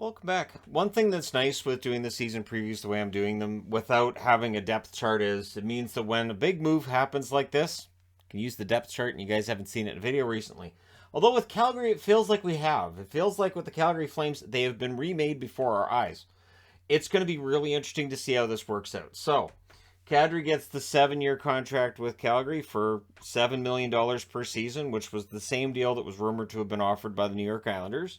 Welcome back. One thing that's nice with doing the season previews the way I'm doing them without having a depth chart is it means that when a big move happens like this, you can use the depth chart, and you guys haven't seen it in a video recently. Although with Calgary, it feels like we have. It feels like with the Calgary Flames, they have been remade before our eyes. It's going to be really interesting to see how this works out. So, Kadri gets the 7-year contract with Calgary for $7 million per season, which was the same deal that was rumored to have been offered by the New York Islanders.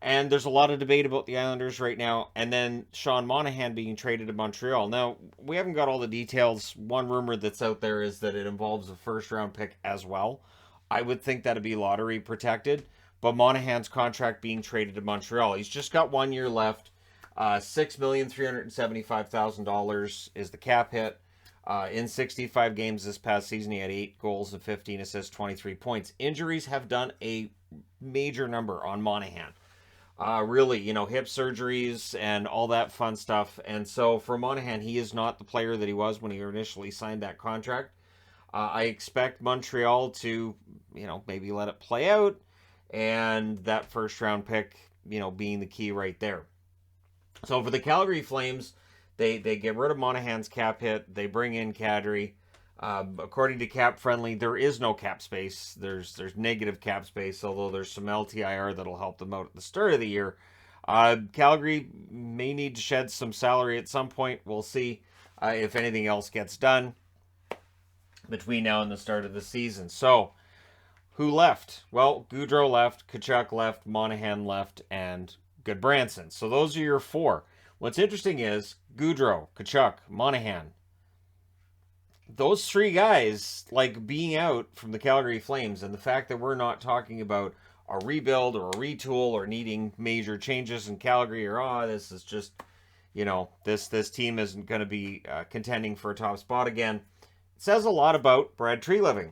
And there's a lot of debate about the Islanders right now. And then Sean Monahan being traded to Montreal. Now, we haven't got all the details. One rumor that's out there is that it involves a first-round pick as well. I would think that'd be lottery protected. But Monahan's contract being traded to Montreal. He's just got 1 year left. $6,375,000 is the cap hit. In 65 games this past season, he had 8 goals and 15 assists, 23 points. Injuries have done a major number on Monahan. Really, hip surgeries and all that fun stuff. And so for Monahan, he is not the player that he was when he initially signed that contract. I expect Montreal to, maybe let it play out. And that first round pick, being the key right there. So for the Calgary Flames, they get rid of Monahan's cap hit. They bring in Kadri. According to Cap Friendly, there is no cap space. There's negative cap space, although there's some LTIR that'll help them out at the start of the year. Calgary may need to shed some salary at some point. We'll see if anything else gets done between now and the start of the season. So, who left? Well, Gaudreau left, Tkachuk left, Monahan left, and Goodbranson. So those are your 4. What's interesting is Gaudreau, Tkachuk, Monahan. Those 3 guys, being out from the Calgary Flames, and the fact that we're not talking about a rebuild or a retool or needing major changes in Calgary or, this is just, this team isn't going to be contending for a top spot again. It says a lot about Brad Treliving.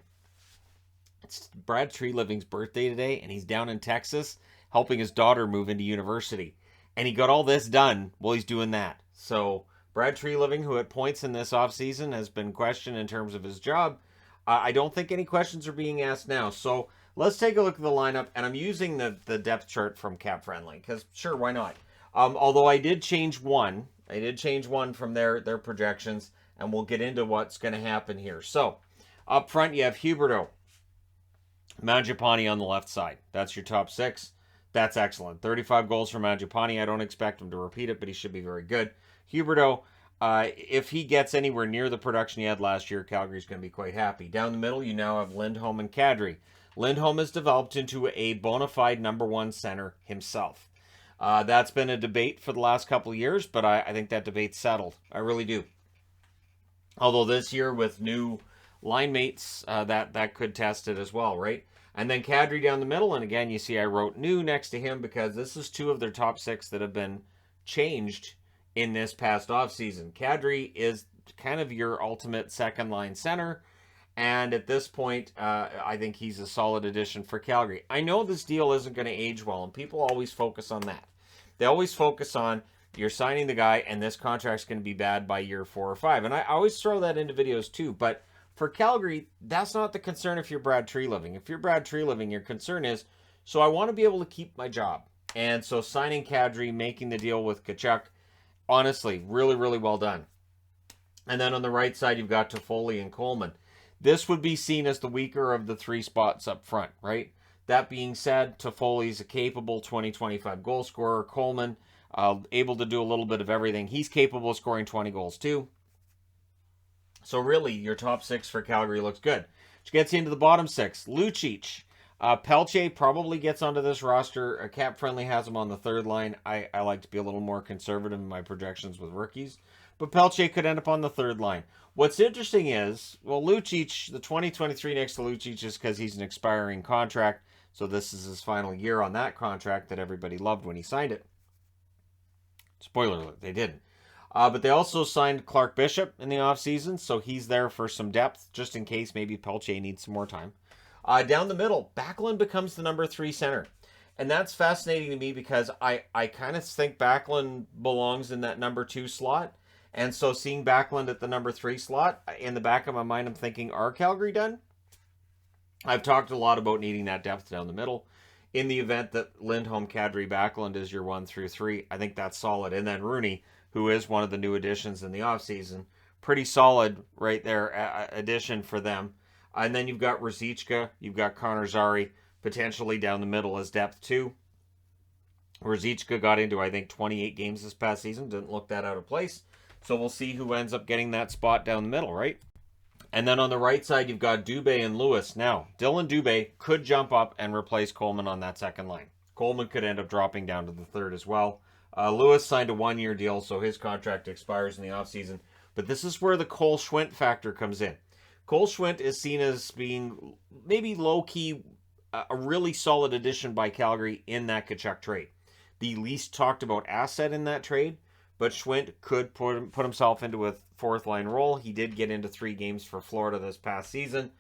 It's Brad Treliving's birthday today, and he's down in Texas helping his daughter move into university. And he got all this done while he's doing that. So Brad Treliving, who at points in this offseason has been questioned in terms of his job, I don't think any questions are being asked now. So let's take a look at the lineup. And I'm using the depth chart from Cap Friendly because, sure, why not? Although I did change one. I did change one from their projections, and we'll get into what's going to happen here. So up front, you have Huberdeau, Mangiapane on the left side. That's your top 6. That's excellent. 35 goals for Mangiapane. I don't expect him to repeat it, but he should be very good. Huberdeau, if he gets anywhere near the production he had last year, Calgary's going to be quite happy. Down the middle, you now have Lindholm and Kadri. Lindholm has developed into a bona fide number 1 center himself. That's been a debate for the last couple of years, but I think that debate's settled. I really do. Although this year with new line mates, that could test it as well, right? And then Kadri down the middle, and again, you see I wrote new next to him because this is 2 of their top 6 that have been changed in this past offseason. Kadri is kind of your ultimate second-line center, and at this point, I think he's a solid addition for Calgary. I know this deal isn't going to age well, and people always focus on that. They always focus on, you're signing the guy, and this contract's going to be bad by year 4 or 5. And I always throw that into videos too, but for Calgary, that's not the concern if you're Brad Treliving. If you're Brad Treliving, your concern is, so I want to be able to keep my job. And so signing Kadri, making the deal with Tkachuk, honestly, really, really well done. And then on the right side, you've got Toffoli and Coleman. This would be seen as the weaker of the 3 spots up front, right? That being said, Toffoli's a capable 20-25 goal scorer. Coleman, able to do a little bit of everything. He's capable of scoring 20 goals too. So really, your top 6 for Calgary looks good. Which gets you into the bottom 6. Lucic. Pelche probably gets onto this roster. Cap Friendly has him on the 3rd line. I like to be a little more conservative in my projections with rookies. But Pelche could end up on the 3rd line. What's interesting is, Lucic, the 2023 next to Lucic is because he's an expiring contract. So this is his final year on that contract that everybody loved when he signed it. Spoiler alert, they didn't. But they also signed Clark Bishop in the offseason, so he's there for some depth, just in case maybe Pelche needs some more time. Down the middle, Backlund becomes the number 3 center. And that's fascinating to me because I kind of think Backlund belongs in that number 2 slot. And so seeing Backlund at the number 3 slot, in the back of my mind, I'm thinking, are Calgary done? I've talked a lot about needing that depth down the middle. in the event that Lindholm, Kadri, Backlund is your 1 through 3, I think that's solid. And then Rooney, who is one of the new additions in the offseason, pretty solid right there addition for them. And then you've got Ruzicka, you've got Connor Zary, potentially down the middle as depth too. Ruzicka got into, I think, 28 games this past season. Didn't look that out of place. So we'll see who ends up getting that spot down the middle, right? And then on the right side, you've got Dubé and Lewis. Now, Dylan Dubé could jump up and replace Coleman on that second line. Coleman could end up dropping down to the third as well. Lewis signed a 1-year deal, so his contract expires in the offseason. But this is where the Cole Schwindt factor comes in. Cole Schwindt is seen as being maybe low-key a really solid addition by Calgary in that Tkachuk trade. The least talked about asset in that trade, but Schwindt could put himself into a fourth-line role. He did get into 3 games for Florida this past season.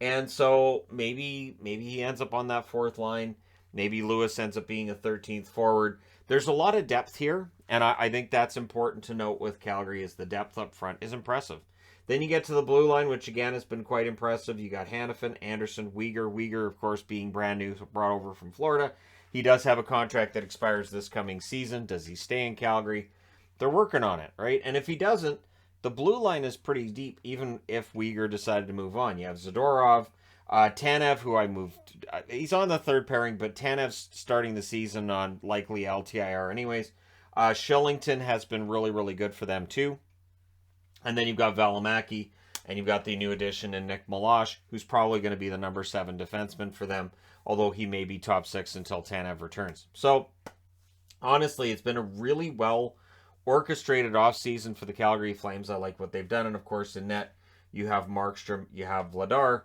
And so maybe he ends up on that fourth line. Maybe Lewis ends up being a 13th forward. There's a lot of depth here, and I think that's important to note with Calgary is the depth up front is impressive. Then you get to the blue line, which again has been quite impressive. You got Hanifin, Anderson, Weegar. Weegar, of course, being brand new, brought over from Florida. He does have a contract that expires this coming season. Does he stay in Calgary? They're working on it, right? And if he doesn't, the blue line is pretty deep, even if Weegar decided to move on. You have Zadorov, Tanev, who I moved. He's on the third pairing, but Tanev's starting the season on likely LTIR anyways. Shillington has been really, really good for them too. And then you've got Valimaki, and you've got the new addition in Nick Milosh, who's probably going to be the number 7 defenseman for them, although he may be top 6 until Tanev returns. So, honestly, it's been a really well orchestrated offseason for the Calgary Flames. I like what they've done. And, of course, in net, you have Markstrom, you have Vladar.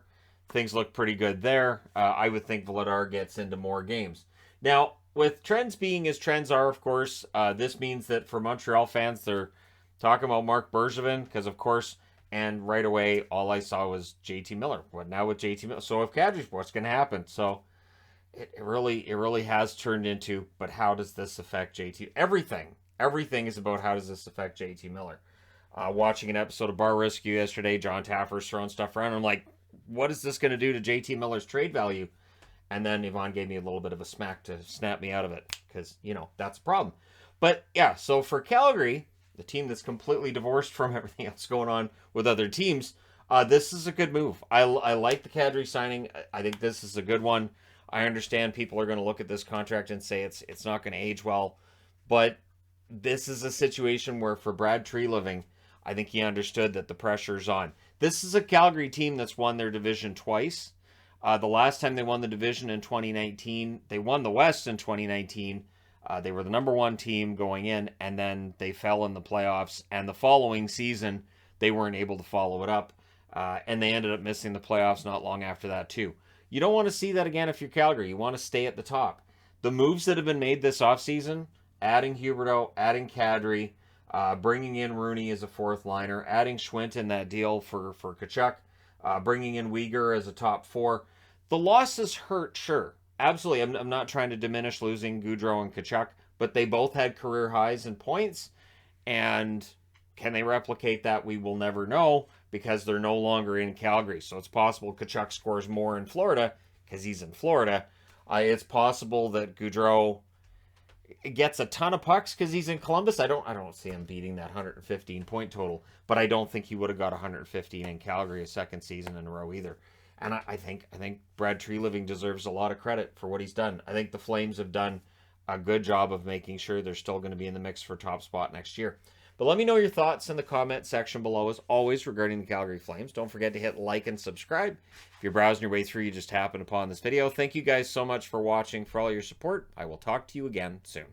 Things look pretty good there. I would think Vladar gets into more games. Now, with trends being as trends are, of course, this means that for Montreal fans, they're talking about Mark Bergevin, because, of course, and right away, all I saw was JT Miller. What now with JT Miller? So if Kadri, what's going to happen? So it really has turned into, but how does this affect JT? Everything is about how does this affect JT Miller. Watching an episode of Bar Rescue yesterday, John Taffer's throwing stuff around. I'm like, what is this going to do to JT Miller's trade value? And then Yvonne gave me a little bit of a smack to snap me out of it, because, that's a problem. But yeah, so for Calgary, the team that's completely divorced from everything else going on with other teams, this is a good move. I like the Kadri signing. I think this is a good one. I understand people are going to look at this contract and say it's not going to age well, but this is a situation where for Brad Treliving, I think he understood that the pressure's on. This is a Calgary team that's won their division twice. The last time they won the division in 2019, they won the West in 2019. They were the number 1 team going in, and then they fell in the playoffs. And the following season, they weren't able to follow it up, and they ended up missing the playoffs not long after that too. You don't want to see that again if you're Calgary. You want to stay at the top. The moves that have been made this offseason, adding Huberdeau, adding Kadri, bringing in Rooney as a fourth liner, adding Schwindt in that deal for Tkachuk, bringing in Weegar as a top 4. The losses hurt, sure. Absolutely. I'm not trying to diminish losing Gaudreau and Tkachuk, but they both had career highs in points. And can they replicate that? We will never know, because they're no longer in Calgary. So it's possible Tkachuk scores more in Florida because he's in Florida. It's possible that Gaudreau gets a ton of pucks because he's in Columbus. I don't see him beating that 115 point total, but I don't think he would have got 115 in Calgary a second season in a row either. And I think Brad Treliving deserves a lot of credit for what he's done. I think the Flames have done a good job of making sure they're still going to be in the mix for top spot next year. But let me know your thoughts in the comment section below, as always, regarding the Calgary Flames. Don't forget to hit like and subscribe. If you're browsing your way through, you just happened upon this video. Thank you guys so much for watching, for all your support. I will talk to you again soon.